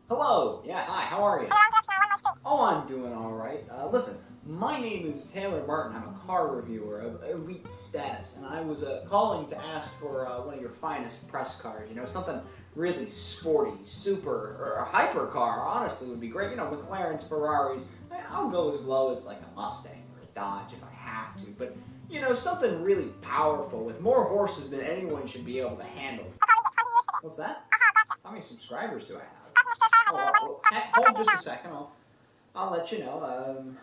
Hello. Yeah, hi, how are you? Oh, I'm doing all right. Listen, my name is Taylor Martin. I'm a car reviewer of elite status, and I was calling to ask for one of your finest press cars. You know, something really sporty, super, or a hyper car, honestly, would be great. You know, McLaren's, Ferraris. I'll go as low as like a Mustang or a Dodge if I have to, but, you know, something really powerful with more horses than anyone should be able to handle. What's that? How many subscribers do I have? Oh, hold just a second. I'll let you know.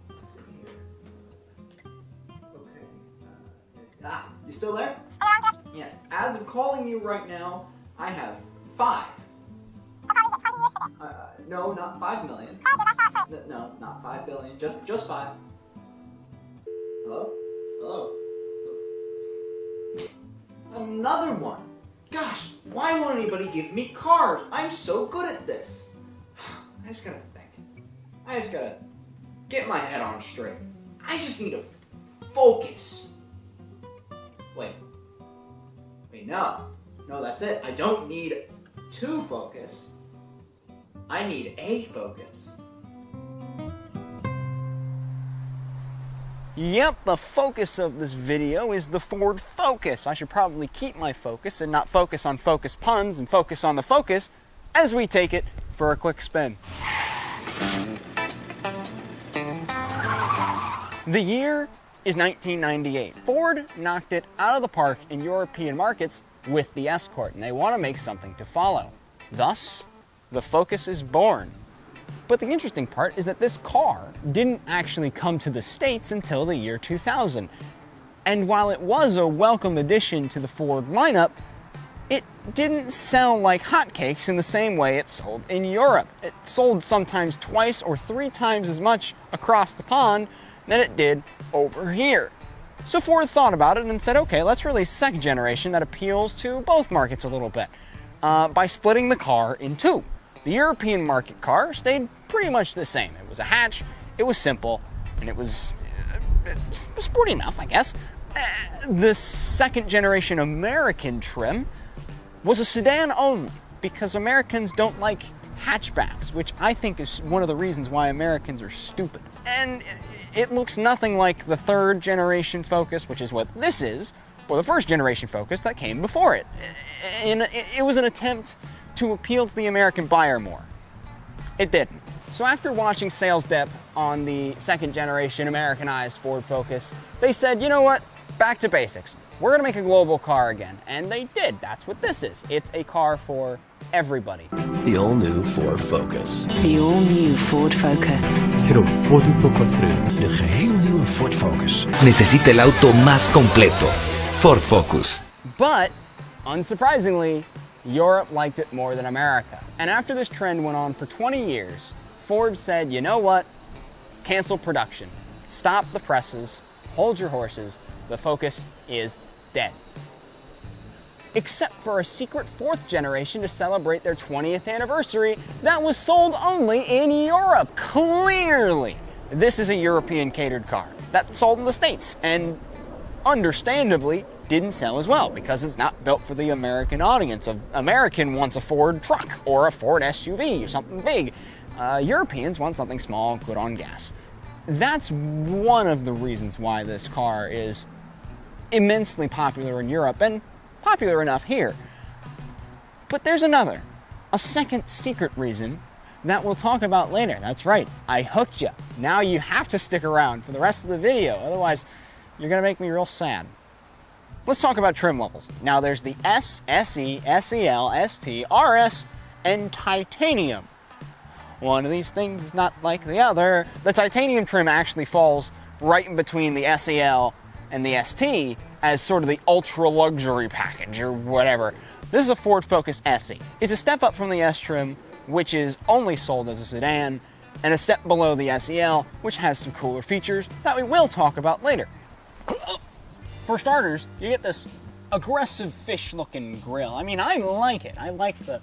Let's see here. Okay. You still there? Yes. As I'm calling you right now, I have 5. No, not 5 million. No, not 5 billion. Just 5. Hello? Hello? Another one. Gosh, why won't anybody give me cars? I'm so good at this. I just gotta think. I just gotta get my head on straight. I just need to focus. Wait, no, that's it. I don't need to focus. I need a focus. Yep, the focus of this video is the Ford Focus. I should probably keep my focus and not focus on focus puns and focus on the focus as we take it for a quick spin. The year is 1998. Ford knocked it out of the park in European markets with the Escort, and they want to make something to follow. Thus, the Focus is born. But the interesting part is that this car didn't actually come to the States until the year 2000. And while it was a welcome addition to the Ford lineup, it didn't sell like hotcakes in the same way it sold in Europe. It sold sometimes 2 or 3 times as much across the pond than it did over here. So Ford thought about it and said, okay, let's release a second generation that appeals to both markets a little bit by splitting the car in 2. The European market car stayed pretty much the same. It was a hatch, it was simple, and it was sporty enough, I guess. The second generation American trim was a sedan only, because Americans don't like hatchbacks, which I think is one of the reasons why Americans are stupid. And it looks nothing like the third generation Focus, which is what this is, or the first generation Focus that came before it. And it was an attempt to appeal to the American buyer more. It didn't. So after watching sales dip on the second generation Americanized Ford Focus, they said, you know what, back to basics. We're gonna make a global car again. And they did. That's what this is. It's a car for everybody. The all-new Ford Focus. The all-new Ford Focus. 새로운 Ford Focus를. De geheel nieuwe Ford Focus. Necesita el auto más completo. Ford Focus. But, unsurprisingly, Europe liked it more than America. And after this trend went on for 20 years, Ford said, you know what? Cancel production. Stop the presses. Hold your horses. The Focus is dead. Except for a secret 4th generation to celebrate their 20th anniversary that was sold only in Europe. Clearly, this is a European catered car that sold in the States and understandably didn't sell as well because it's not built for the American audience. An American wants a Ford truck or a Ford SUV or something big. Europeans want something small, good on gas. That's one of the reasons why this car is immensely popular in Europe and popular enough here. But there's another, a second secret reason that we'll talk about later. That's right, I hooked you. Now you have to stick around for the rest of the video, otherwise you're gonna make me real sad. Let's talk about trim levels. Now there's the S, SE, SEL, ST, RS, and Titanium. One of these things is not like the other. The Titanium trim actually falls right in between the SEL and the ST as sort of the ultra luxury package or whatever. This is a Ford Focus SE. It's a step up from the S trim, which is only sold as a sedan, and a step below the SEL, which has some cooler features that we will talk about later. For starters, you get this aggressive fish-looking grille. I mean, I like it. I like the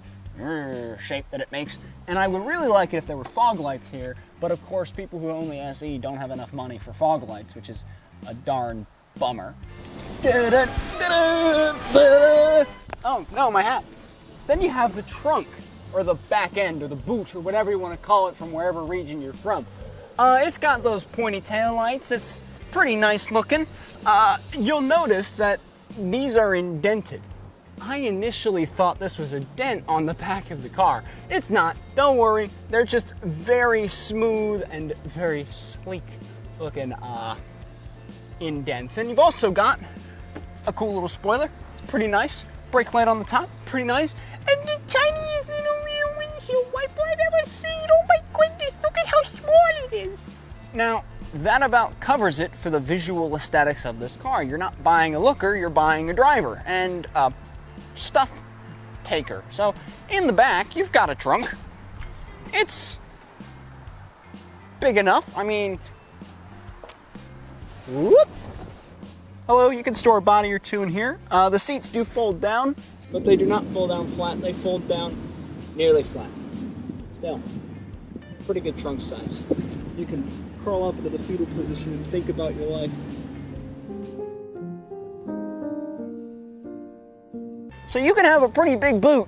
shape that it makes, and I would really like it if there were fog lights here, but of course people who own the SE don't have enough money for fog lights, which is a darn bummer. Oh, no, my hat. Then you have the trunk. or the back end, or the boot, or whatever you want to call it from wherever region you're from. It's got those pointy tail lights. It's pretty nice looking. You'll notice that these are indented. I initially thought this was a dent on the back of the car. It's not. Don't worry. They're just very smooth and very sleek looking indents. And you've also got a cool little spoiler. It's pretty nice. Brake light on the top. Pretty nice. And the tiniest little rear windshield wiper I've ever seen. Oh my goodness, look at how small it is. Now, that about covers it for the visual aesthetics of this car. You're not buying a looker, you're buying a driver and a stuff taker. So in the back, you've got a trunk. It's big enough. I mean, whoop. Hello, you can store a body or two in here. The seats do fold down, but they do not fold down flat. They fold down nearly flat. Still, pretty good trunk size. You can curl up into the fetal position and think about your life. So you can have a pretty big boot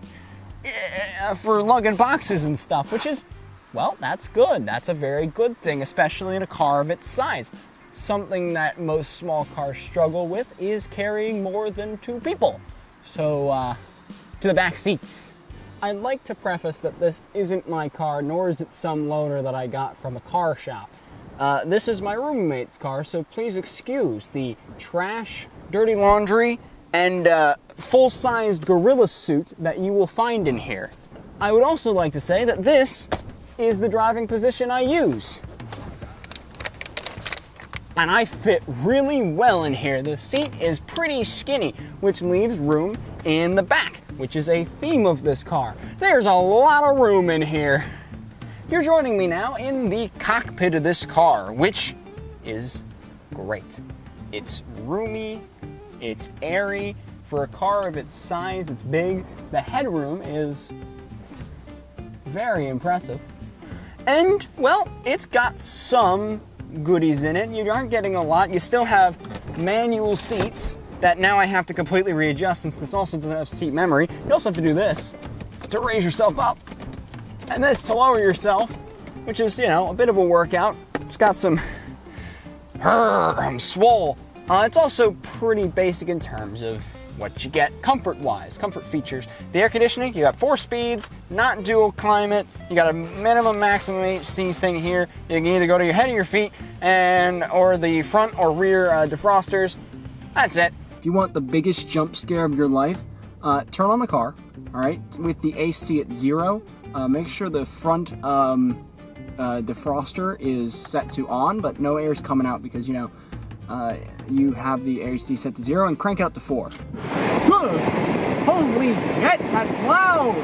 for lugging boxes and stuff, which is, well, that's good. That's a very good thing, especially in a car of its size. Something that most small cars struggle with is carrying more than 2 people. So, to the back seats. I'd like to preface that this isn't my car, nor is it some loaner that I got from a car shop. This is my roommate's car, so please excuse the trash, dirty laundry, and full-sized gorilla suit that you will find in here. I would also like to say that this is the driving position I use. And I fit really well in here. The seat is pretty skinny, which leaves room in the back, which is a theme of this car. There's a lot of room in here. You're joining me now in the cockpit of this car, which is great. It's roomy, it's airy. For a car of its size, it's big. The headroom is very impressive. And, well, it's got some goodies in it. You aren't getting a lot. You still have manual seats that now I have to completely readjust since this also doesn't have seat memory. You also have to do this to raise yourself up and this to lower yourself, which is, you know, a bit of a workout. It's got some I'm swole. It's also pretty basic in terms of what you get comfort-wise, comfort features. The air conditioning, you got 4 speeds, not dual climate. You got a minimum maximum AC thing here. You can either go to your head or your feet, or the front or rear defrosters. That's it. If you want the biggest jump scare of your life, turn on the car, all right, with the AC at 0. Make sure the front defroster is set to on, but no air is coming out because, you know, you have the AC set to 0 and crank it up to 4. Holy shit, that's loud!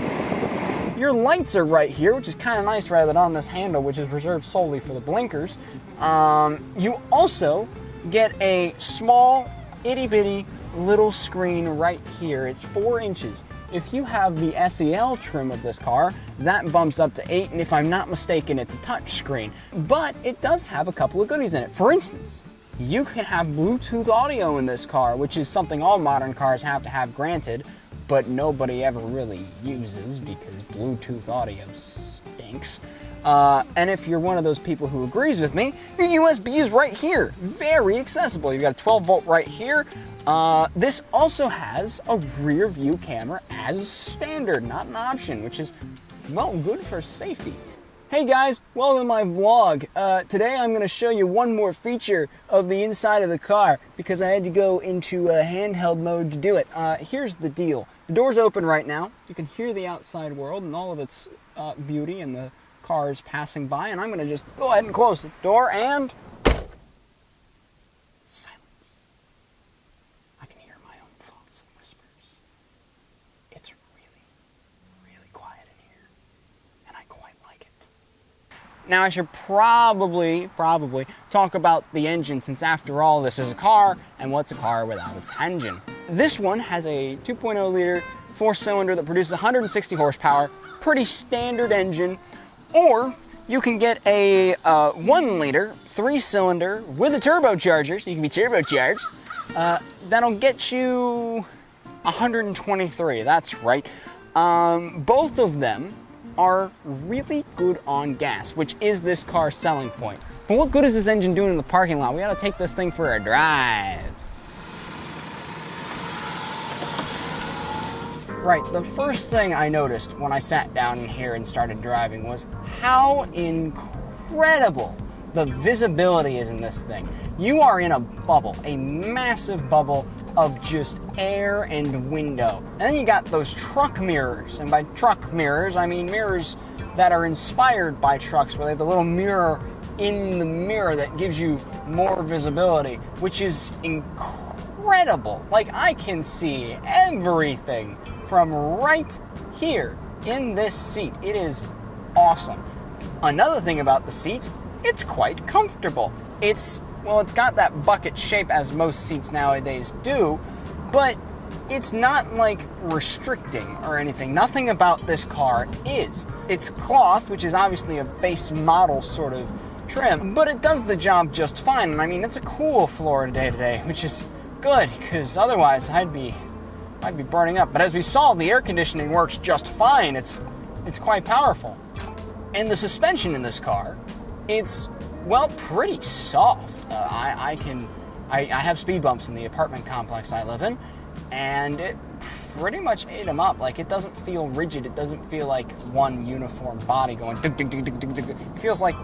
Your lights are right here, which is kind of nice rather than on this handle, which is reserved solely for the blinkers. You also get a small, itty-bitty little screen right here. It's 4 inches. If you have the SEL trim of this car, that bumps up to 8, and if I'm not mistaken, it's a touch screen. But it does have a couple of goodies in it. For instance, you can have Bluetooth audio in this car, which is something all modern cars have to have, granted, but nobody ever really uses because Bluetooth audio stinks. And if you're one of those people who agrees with me, your USB is right here. Very accessible. You've got a 12-volt right here. This also has a rear view camera as standard, not an option, which is, well, good for safety. Hey guys, welcome to my vlog. Today I'm going to show you one more feature of the inside of the car because I had to go into handheld mode to do it. Here's the deal. The door's open right now. You can hear the outside world and all of its beauty and the cars passing by, and I'm going to just go ahead and close the door and silence. I can hear my own thoughts and whispers. It's really, really quiet in here, and I quite like it. Now I should probably talk about the engine, since after all this is a car, and what's a car without its engine? This one has a 2.0 liter 4-cylinder that produces 160 horsepower, pretty standard engine, or you can get a 1 liter 3-cylinder with a turbocharger, so you can be turbocharged, that'll get you 123, that's right. Both of them are really good on gas, which is this car's selling point. But what good is this engine doing in the parking lot? We gotta take this thing for a drive. Right, the first thing I noticed when I sat down in here and started driving was how incredible the visibility is in this thing. You are in a bubble, a massive bubble of just air and window. And then you got those truck mirrors, and by truck mirrors, I mean mirrors that are inspired by trucks, where they have the little mirror in the mirror that gives you more visibility, which is incredible. Like, I can see everything from right here in this seat. It is awesome. Another thing about the seat, it's quite comfortable. It's got that bucket shape as most seats nowadays do, but it's not like restricting or anything. Nothing about this car is. It's cloth, which is obviously a base model sort of trim, but it does the job just fine. And I mean, it's a cool floor today, which is good, because otherwise I'd be burning up. But as we saw, the air conditioning works just fine. It's quite powerful. And the suspension in this car, it's, well, pretty soft. I have speed bumps in the apartment complex I live in, and it pretty much ate them up. Like, it doesn't feel rigid. It doesn't feel like one uniform body going dug, dug, dug, dug, dug, dug. It feels like,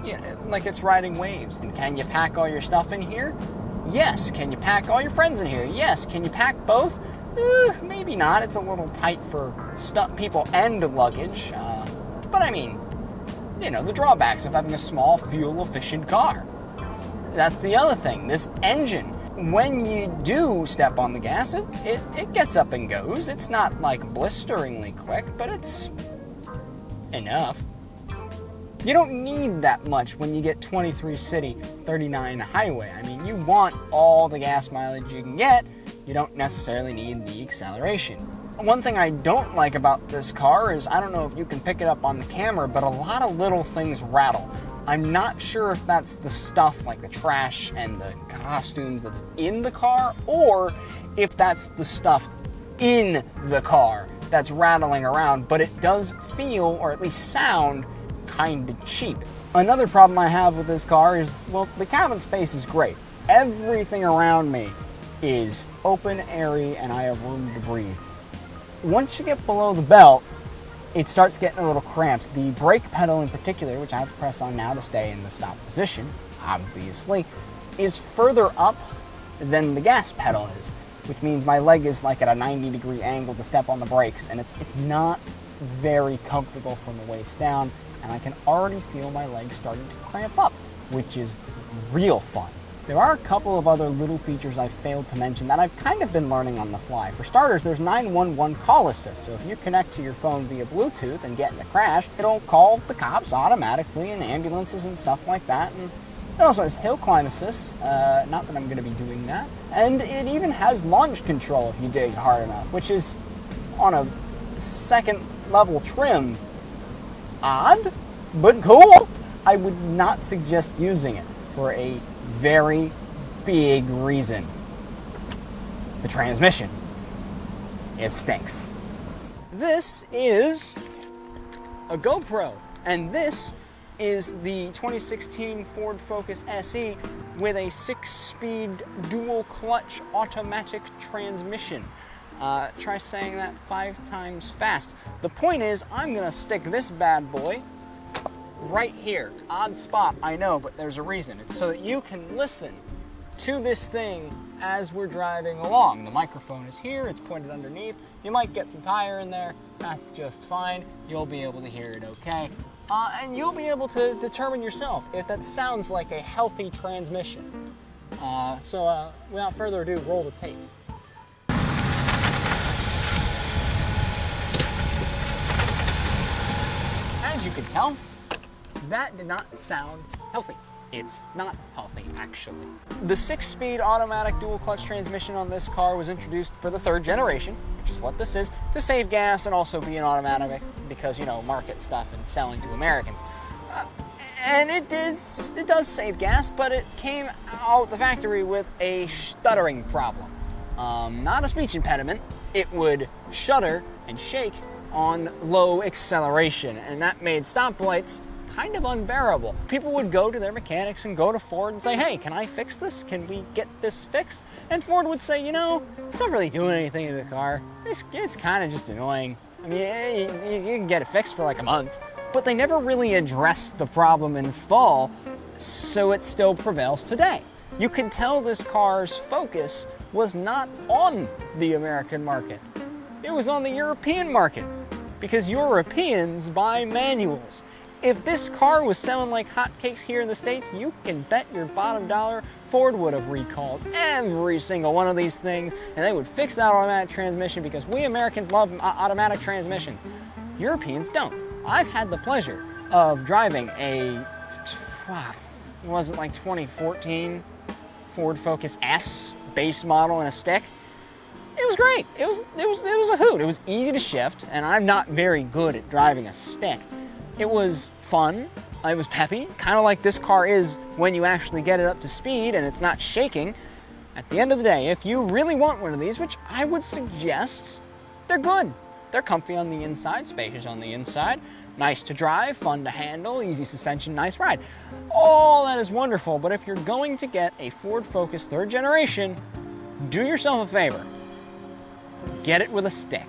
like it's riding waves. And can you pack all your stuff in here? Yes. Can you pack all your friends in here? Yes. Can you pack both? Maybe not. It's a little tight for people and luggage. But I mean, the drawbacks of having a small, fuel-efficient car. That's the other thing. This engine, when you do step on the gas, it gets up and goes. It's not like blisteringly quick, but it's enough. You don't need that much when you get 23 city, 39 highway. I mean, you want all the gas mileage you can get. You don't necessarily need the acceleration. One thing I don't like about this car is, I don't know if you can pick it up on the camera, but a lot of little things rattle. I'm not sure if that's the stuff, like the trash and the costumes that's in the car, or if that's the stuff in the car that's rattling around, but it does feel, or at least sound, kind of cheap. Another problem I have with this car is, well, the cabin space is great. Everything around me is open, airy, and I have room to breathe. Once you get below the belt, it starts getting a little cramped. The brake pedal in particular, which I have to press on now to stay in the stop position, obviously, is further up than the gas pedal is, which means my leg is like at a 90-degree angle to step on the brakes, and it's not very comfortable from the waist down, and I can already feel my legs starting to cramp up, which is real fun. There are a couple of other little features I failed to mention that I've kind of been learning on the fly. For starters, there's 911 call assist, so if you connect to your phone via Bluetooth and get in a crash, it'll call the cops automatically and ambulances and stuff like that. And it also has hill climb assist, not that I'm going to be doing that. And it even has launch control if you dig hard enough, which is on a second level trim. Odd, but cool. I would not suggest using it for a very big reason. The transmission. It stinks. This is a GoPro, and this is the 2016 Ford Focus SE with a 6-speed dual-clutch automatic transmission. Try saying that 5 times fast. The point is, I'm gonna stick this bad boy right here. Odd spot, I know, but there's a reason. It's so that you can listen to this thing as we're driving along. The microphone is here, it's pointed underneath. You might get some tire in there, that's just fine. You'll be able to hear it okay. And you'll be able to determine yourself if that sounds like a healthy transmission. So without further ado, roll the tape. As you can tell, that did not sound healthy. It's not healthy, actually. The 6-speed automatic dual-clutch transmission on this car was introduced for the 3rd generation, which is what this is, to save gas and also be an automatic because, market stuff and selling to Americans. And it does save gas, but it came out the factory with a stuttering problem. Not a speech impediment. It would shudder and shake on low acceleration, and that made stoplights kind of unbearable. People would go to their mechanics and go to Ford and say, hey, can I fix this? Can we get this fixed? And Ford would say, you know, it's not really doing anything to the car. It's kind of just annoying. I mean, you can get it fixed for like a month. But they never really addressed the problem in full, so it still prevails today. You could tell this car's focus was not on the American market. It was on the European market, because Europeans buy manuals. If this car was selling like hotcakes here in the States, you can bet your bottom dollar Ford would have recalled every single one of these things, and they would fix that automatic transmission, because we Americans love automatic transmissions. Europeans don't. I've had the pleasure of driving a, was it like 2014 Ford Focus S base model in a stick. It was great. It was a hoot. It was easy to shift, and I'm not very good at driving a stick. It was fun. It was peppy, kind of like this car is when you actually get it up to speed and it's not shaking. At the end of the day, if you really want one of these, which I would suggest, they're good. They're comfy on the inside, spacious on the inside, nice to drive, fun to handle, easy suspension, nice ride. All that is wonderful, but if you're going to get a Ford Focus 3rd generation, do yourself a favor. Get it with a stick.